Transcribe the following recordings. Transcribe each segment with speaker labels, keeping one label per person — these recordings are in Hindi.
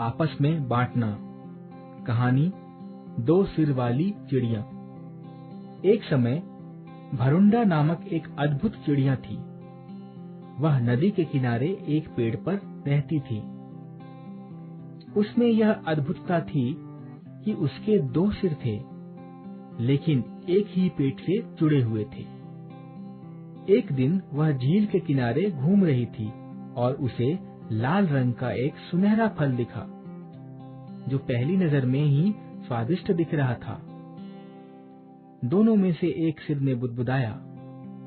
Speaker 1: आपस में बांटना। कहानी दो सिर वाली चिड़िया। एक समय भरुंडा नामक एक अद्भुत चिड़िया थी। वह नदी के किनारे एक पेड़ पर रहती थी। उसमें यह अद्भुतता थी कि उसके दो सिर थे, लेकिन एक ही पेट से जुड़े हुए थे। एक दिन वह झील के किनारे घूम रही थी और उसे लाल रंग का एक सुनहरा फल दिखा, जो पहली नजर में ही स्वादिष्ट दिख रहा था। दोनों में से एक सिर ने बुदबुदाया,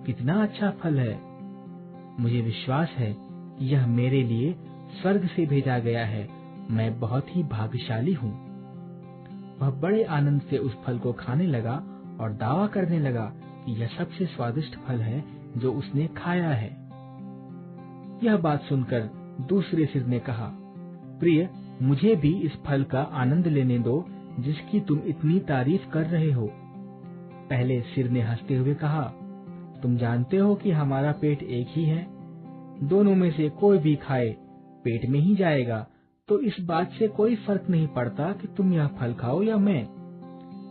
Speaker 1: कितना अच्छा फल है! मुझे विश्वास है कि यह मेरे लिए स्वर्ग से भेजा गया है। मैं बहुत ही भाग्यशाली हूँ। वह बड़े आनंद से उस फल को खाने लगा और दावा करने लगा कि यह सबसे स्वादिष्ट फल है जो उसने खाया है। यह बात सुनकर दूसरे सिर ने कहा, प्रिय, मुझे भी इस फल का आनंद लेने दो जिसकी तुम इतनी तारीफ कर रहे हो। पहले सिर ने हंसते हुए कहा, तुम जानते हो कि हमारा पेट एक ही है। दोनों में से कोई भी खाए पेट में ही जाएगा, तो इस बात से कोई फर्क नहीं पड़ता कि तुम यह फल खाओ या मैं।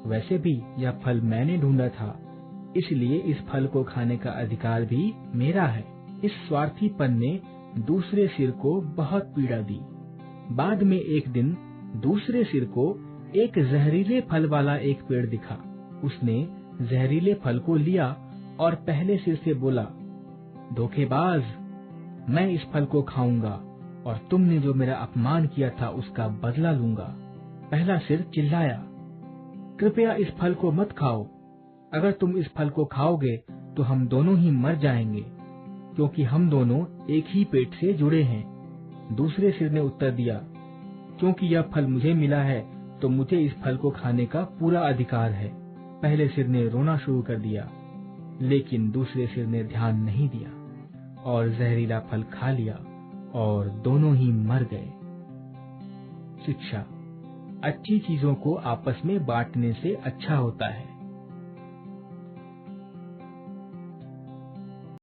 Speaker 1: वैसे भी यह फल मैंने ढूंढा था, इसलिए इस फल को खाने का अधिकार भी मेरा है। इस स्वार्थीपन ने दूसरे सिर को बहुत पीड़ा दी। बाद में एक दिन दूसरे सिर को एक जहरीले फल वाला एक पेड़ दिखा। उसने जहरीले फल को लिया और पहले सिर से बोला, धोखेबाज, मैं इस फल को खाऊंगा और तुमने जो मेरा अपमान किया था उसका बदला लूंगा। पहला सिर चिल्लाया, कृपया इस फल को मत खाओ। अगर तुम इस फल को खाओगे तो हम दोनों ही मर जाएंगे, क्योंकि हम दोनों एक ही पेट से जुड़े हैं। दूसरे सिर ने उत्तर दिया, क्योंकि यह फल मुझे मिला है तो मुझे इस फल को खाने का पूरा अधिकार है। पहले सिर ने रोना शुरू कर दिया, लेकिन दूसरे सिर ने ध्यान नहीं दिया और जहरीला फल खा लिया और दोनों ही मर गए। शिक्षा, अच्छी चीजों को आपस में बांटने से अच्छा होता है।